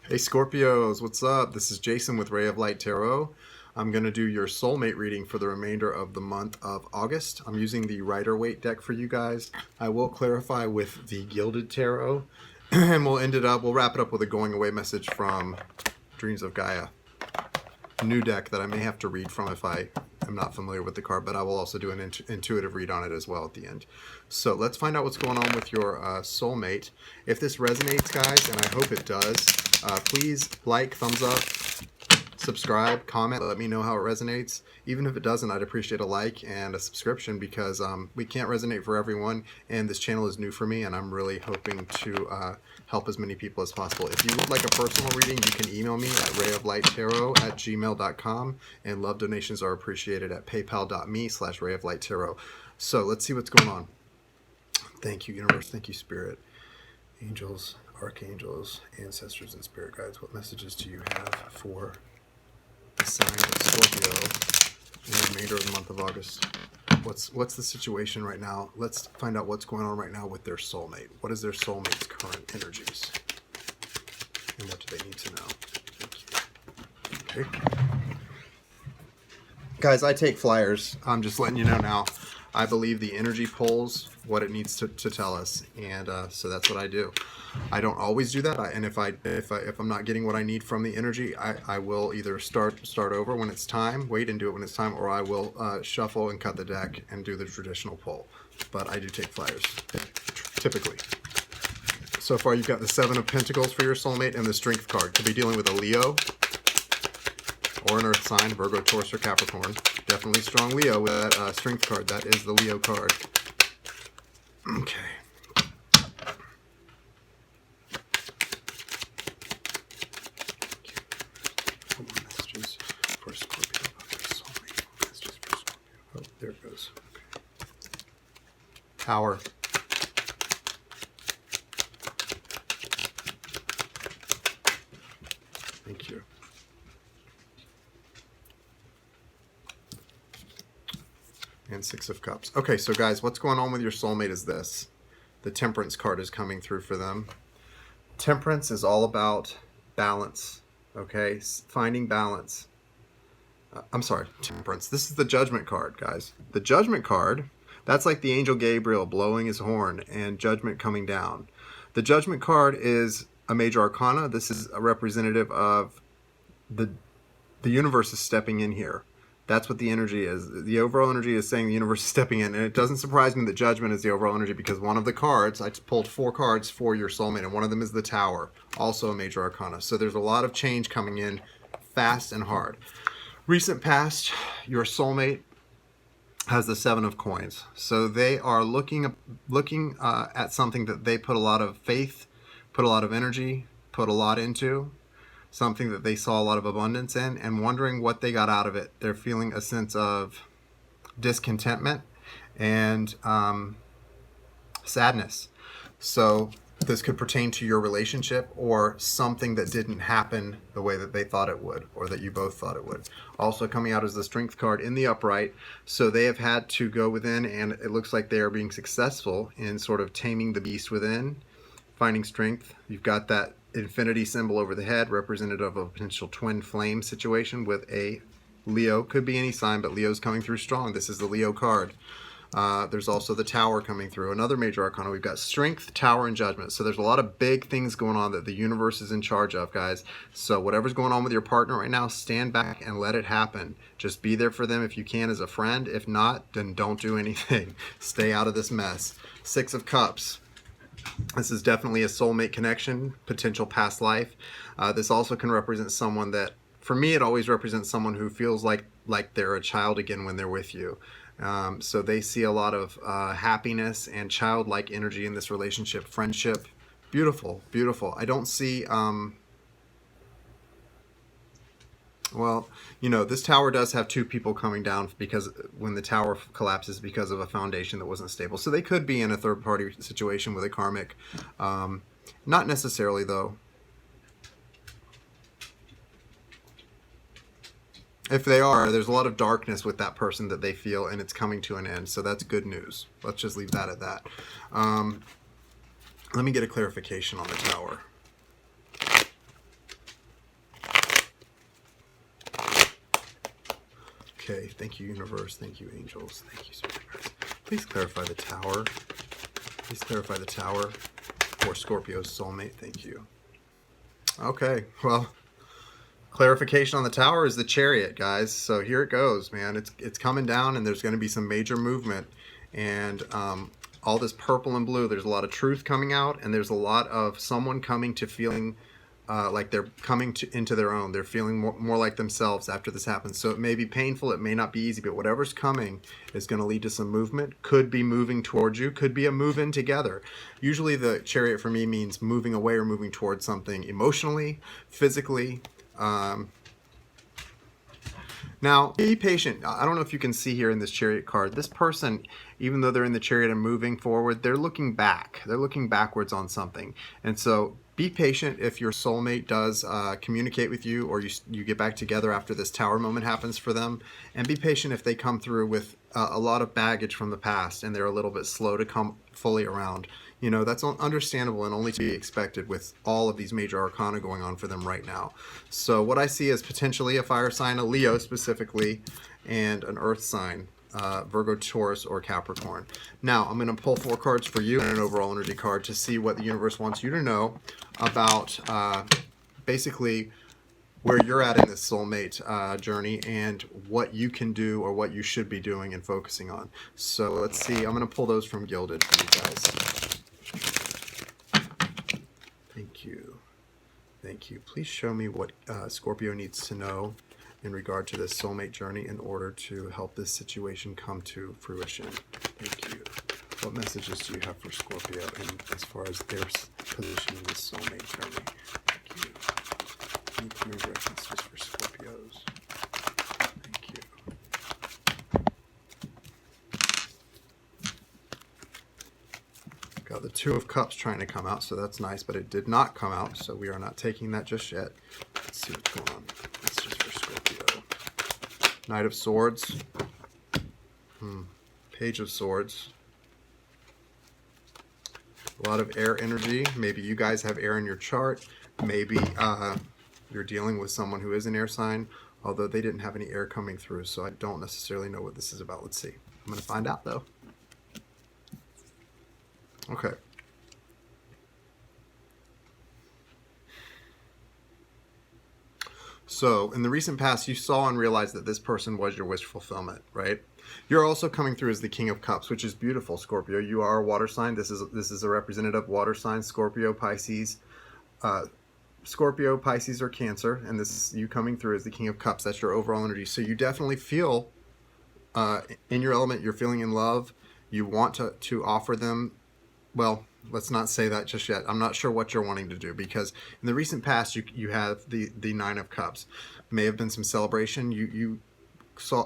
Hey Scorpios, what's up? This is Jason with Ray of Light Tarot. I'm going to do your soulmate reading for the remainder of the month of August. I'm using the Rider-Waite deck for you guys. I will clarify with the Gilded Tarot, and we'll wrap it up with a going away message from Dreams of Gaia. A new deck that I may have to read from if I am not familiar with the card, but I will also do an intuitive read on it as well at the end. So let's find out what's going on with your soulmate. If this resonates, guys, and I hope it does, please like, thumbs up, subscribe, comment, let me know how it resonates. Even if it doesn't, I'd appreciate a like and a subscription because we can't resonate for everyone, and this channel is new for me, and I'm really hoping to help as many people as possible. If you would like a personal reading, you can email me at rayoflighttarot@gmail.com, and love donations are appreciated at paypal.me/rayoflighttarot. So let's see what's going on. Thank you, universe. Thank you, spirit. Angels, archangels, ancestors, and spirit guides, what messages do you have for the sign of Scorpio in the remainder of the month of August? What's the situation right now? Let's find out what's going on right now with their soulmate. What is their soulmate's current energies? And what do they need to know? Thank you. Okay. Guys, I take flyers. I'm just letting you know now. I believe the energy pulls what it needs to tell us, and so that's what I do. I don't always do that, and if I'm not getting what I need from the energy, I will either start over when it's time, wait and do it when it's time, or I will shuffle and cut the deck and do the traditional pull. But I do take flyers, typically. So far, you've got the Seven of Pentacles for your soulmate and the Strength card. Could be dealing with a Leo or an Earth sign, Virgo, Taurus, or Capricorn. Definitely strong Leo with that Strength card. That is the Leo card. Okay. Messages for Scorpio about their soulmate. Messages for Scorpio. Oh, there it goes. Okay. Power. Thank you. And Six of Cups. Okay, so guys, what's going on with your soulmate is this. The Temperance card is coming through for them. Temperance is all about balance, okay? Finding balance. I'm sorry, Temperance. This is the Judgment card, guys. The Judgment card, that's like the angel Gabriel blowing his horn and judgment coming down. The Judgment card is a major arcana. This is a representative of the universe is stepping in here. That's what the energy is. The overall energy is saying the universe is stepping in. And it doesn't surprise me that Judgment is the overall energy because one of the cards, I pulled 4 cards for your soulmate, and one of them is the Tower, also a major arcana. So there's a lot of change coming in fast and hard. Recent past, your soulmate has the 7 of Coins. So they are looking at something that they put a lot of faith, put a lot of energy, put a lot into. Something that they saw a lot of abundance in, and wondering what they got out of it. They're feeling a sense of discontentment and sadness. So this could pertain to your relationship or something that didn't happen the way that they thought it would, or that you both thought it would. Also coming out is the Strength card in the upright. So they have had to go within, and it looks like they are being successful in sort of taming the beast within, finding strength. You've got that infinity symbol over the head, representative of a potential twin flame situation with a Leo. Could be any sign, but Leo's coming through strong. This is the Leo card. There's also the Tower coming through. Another major arcana. We've got Strength, Tower, and Judgment. So there's a lot of big things going on that the universe is in charge of, guys. So whatever's going on with your partner right now, stand back and let it happen. Just be there for them if you can as a friend. If not, then don't do anything. Stay out of this mess. Six of Cups. This is definitely a soulmate connection, potential past life. This also can represent someone that, for me, it always represents someone who feels like they're a child again when they're with you. So they see a lot of happiness and childlike energy in this relationship, friendship. Beautiful, beautiful. I don't see... well, you know, this tower does have 2 people coming down because when the tower collapses because of a foundation that wasn't stable. So they could be in a third-party situation with a karmic. Not necessarily, though. If they are, there's a lot of darkness with that person that they feel, and it's coming to an end. So that's good news. Let's just leave that at that. Let me get a clarification on the tower. Okay, thank you, universe. Thank you, angels. Thank you, spirit guides. Please clarify the tower. Please clarify the tower for Scorpio's soulmate. Thank you. Okay, well, clarification on the tower is the Chariot, guys. So here it goes, man. It's coming down, and there's going to be some major movement. And all this purple and blue, there's a lot of truth coming out, and there's a lot of someone coming to feeling like they're coming into their own. They're feeling more like themselves after this happens. So it may be painful, it may not be easy, but whatever's coming is going to lead to some movement. Could be moving towards you, could be a move in together. Usually the Chariot for me means moving away or moving towards something emotionally, physically. Now, be patient. I don't know if you can see here in this Chariot card, this person, even though they're in the Chariot and moving forward, they're looking back. They're looking backwards on something. And so be patient if your soulmate does communicate with you, or you get back together after this tower moment happens for them. And be patient if they come through with a lot of baggage from the past and they're a little bit slow to come fully around. You know, that's understandable and only to be expected with all of these major arcana going on for them right now. So what I see is potentially a fire sign, a Leo specifically, and an earth sign, Virgo, Taurus, or Capricorn. Now, I'm going to pull 4 cards for you and an overall energy card to see what the universe wants you to know about basically where you're at in this soulmate journey and what you can do or what you should be doing and focusing on. So let's see. I'm going to pull those from Gilded for you guys. Thank you. Thank you. Please show me what Scorpio needs to know in regard to this soulmate journey in order to help this situation come to fruition. Thank you. What messages do you have for Scorpio and as far as their position in this soulmate journey? Thank you. Any clear references for Scorpios? Thank you. Got the Two of Cups trying to come out, so that's nice, but it did not come out, so we are not taking that just yet. Let's see what's going on. That's just for Scorpio. Knight of Swords. Page of Swords. A lot of air energy. Maybe you guys have air in your chart. Maybe you're dealing with someone who is an air sign, although they didn't have any air coming through, so I don't necessarily know what this is about. Let's see. I'm going to find out, though. Okay. So, in the recent past, you saw and realized that this person was your wish fulfillment, right? You're also coming through as the King of Cups, which is beautiful, Scorpio. You are a water sign. This is a representative water sign, Scorpio, Pisces. Scorpio, Pisces, or Cancer, and this is you coming through as the King of Cups. That's your overall energy. So you definitely feel in your element. You're feeling in love. You want to offer them. Well, let's not say that just yet. I'm not sure what you're wanting to do, because in the recent past, you have the Nine of Cups. May have been some celebration. You saw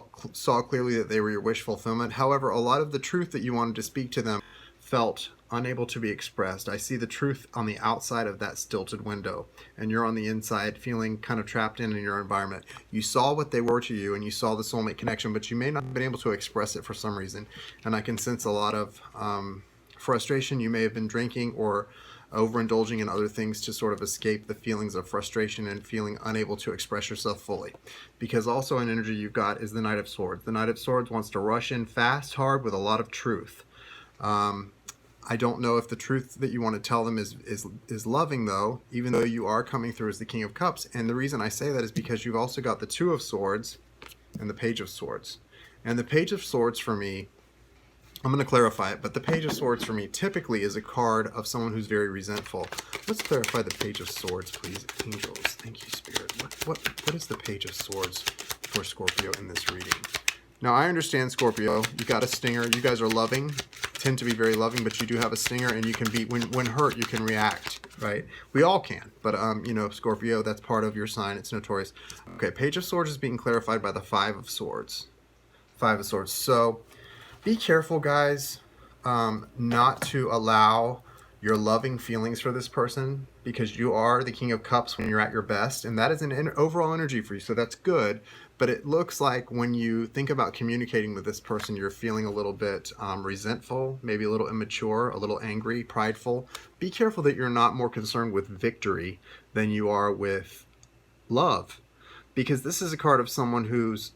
clearly that they were your wish fulfillment. However, a lot of the truth that you wanted to speak to them felt unable to be expressed. I see the truth on the outside of that stilted window, and you're on the inside feeling kind of trapped in your environment. You saw what they were to you, and you saw the soulmate connection, but you may not have been able to express it for some reason. And I can sense a lot of frustration. You may have been drinking or overindulging in other things to sort of escape the feelings of frustration and feeling unable to express yourself fully. Because also an energy you've got is the Knight of Swords. The Knight of Swords wants to rush in fast, hard, with a lot of truth. I don't know if the truth that you want to tell them is loving, though, even though you are coming through as the King of Cups. And the reason I say that is because you've also got the Two of Swords and the Page of Swords. And the Page of Swords for me, I'm going to clarify it, but the Page of Swords for me typically is a card of someone who's very resentful. Let's clarify the Page of Swords, please. Angels, thank you, Spirit. What is the Page of Swords for Scorpio in this reading? Now, I understand, Scorpio, you got a stinger. You guys are loving, tend to be very loving, but you do have a stinger, and you can be, when hurt, you can react, right? We all can, but, you know, Scorpio, that's part of your sign. It's notorious. Okay, Page of Swords is being clarified by the Five of Swords. Five of Swords. So, be careful, guys, not to allow your loving feelings for this person, because you are the King of Cups when you're at your best, and that is an overall energy for you, so that's good. But it looks like when you think about communicating with this person, you're feeling a little bit resentful, maybe a little immature, a little angry, prideful. Be careful that you're not more concerned with victory than you are with love, because this is a card of someone who's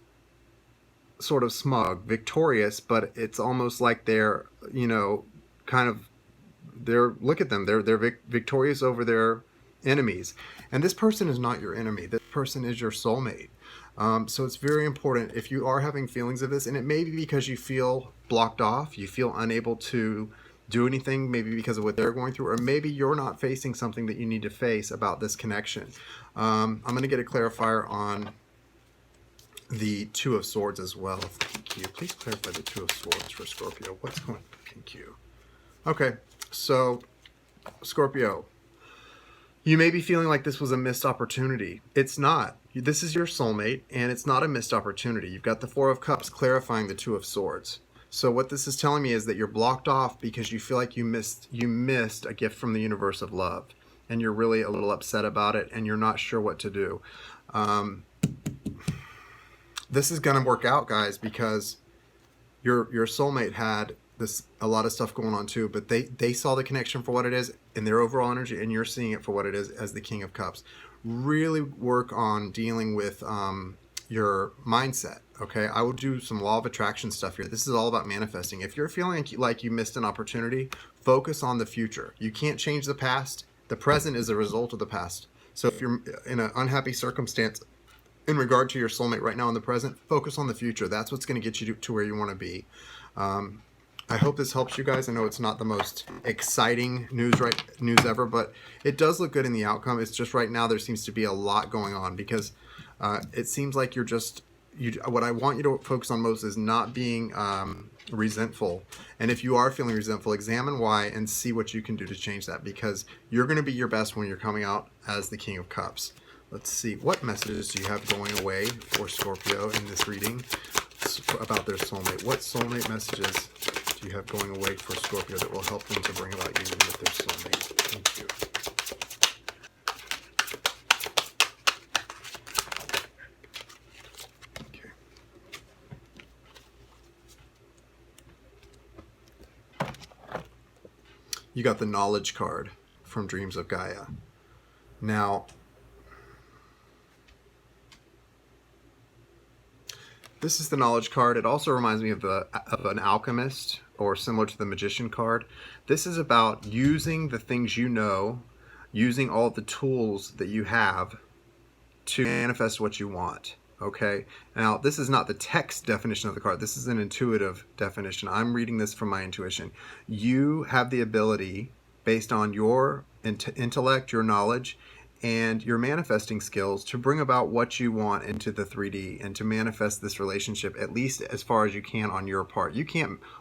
sort of smug, victorious, but it's almost like they're, kind of, look at them, they're victorious over their enemies. And this person is not your enemy. This person is your soulmate. So it's very important if you are having feelings of this, and it may be because you feel blocked off, you feel unable to do anything, maybe because of what they're going through, or maybe you're not facing something that you need to face about this connection. I'm going to get a clarifier on the Two of Swords as well. Thank you. Please clarify the Two of Swords for Scorpio. What's going on? Thank you. Okay, so Scorpio, you may be feeling like this was a missed opportunity. It's not. This is your soulmate, and it's not a missed opportunity. You've got the Four of Cups clarifying the Two of Swords. So what this is telling me is that you're blocked off because you feel like you missed a gift from the universe of love, and you're really a little upset about it, and you're not sure what to do. This is going to work out, guys, because your soulmate had a lot of stuff going on too, but they saw the connection for what it is in their overall energy, and you're seeing it for what it is as the King of Cups. Really work on dealing with your mindset. Okay, I will do some law of attraction stuff here. This is all about manifesting. If you're feeling like you missed an opportunity, focus on the future. You can't change the past. The present is a result of the past. So if you're in an unhappy circumstance in regard to your soulmate right now in the present, focus on the future. That's what's going to get you to where you want to be. I hope this helps you guys. I know it's not the most exciting news ever, but it does look good in the outcome. It's just right now there seems to be a lot going on because it seems like what I want you to focus on most is not being resentful. And if you are feeling resentful, examine why and see what you can do to change that, because you're going to be your best when you're coming out as the King of Cups. Let's see, what messages do you have going away for Scorpio in this reading about their soulmate? What soulmate messages do you have going away for Scorpio that will help them to bring about union with their soulmate? Thank you. Okay. You got the Knowledge card from Dreams of Gaia. Now, this is the Knowledge card. It also reminds me of an alchemist, or similar to the Magician card. This is about using the things you know, using all the tools that you have to manifest what you want. Okay? Now, this is not the text definition of the card. This is an intuitive definition. I'm reading this from my intuition. You have the ability, based on your intellect, your knowledge, and your manifesting skills, to bring about what you want into the 3D and to manifest this relationship, at least as far as you can on your part.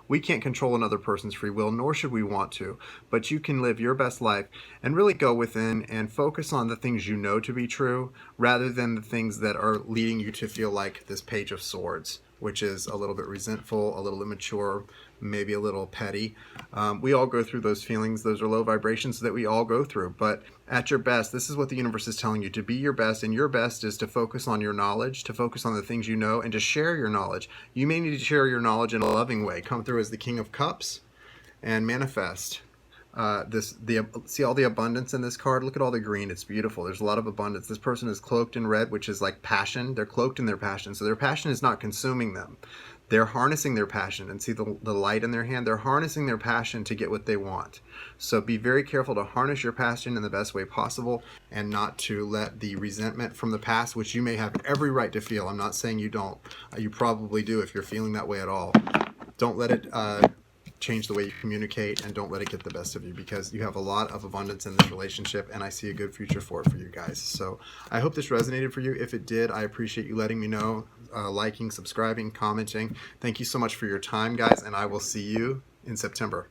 We can't control another person's free will, nor should we want to, but you can live your best life and really go within and focus on the things you know to be true, rather than the things that are leading you to feel like this Page of Swords, which is a little bit resentful, a little immature, maybe a little petty. We all go through those feelings. Those are low vibrations that we all go through. But at your best, this is what the universe is telling you, to be your best. And your best is to focus on your knowledge, to focus on the things you know, and to share your knowledge. You may need to share your knowledge in a loving way. Come through as the King of Cups and manifest. See all the abundance in this card? Look at all the green. It's beautiful. There's a lot of abundance. This person is cloaked in red, which is like passion. They're cloaked in their passion. So their passion is not consuming them. They're harnessing their passion, and see the light in their hand? They're harnessing their passion to get what they want. So be very careful to harness your passion in the best way possible, and not to let the resentment from the past, which you may have every right to feel. I'm not saying you don't. You probably do if you're feeling that way at all. Don't let it change the way you communicate, and don't let it get the best of you, because you have a lot of abundance in this relationship, and I see a good future for it for you guys. So I hope this resonated for you. If it did, I appreciate you letting me know, liking, subscribing, commenting. Thank you so much for your time, guys, and I will see you in September.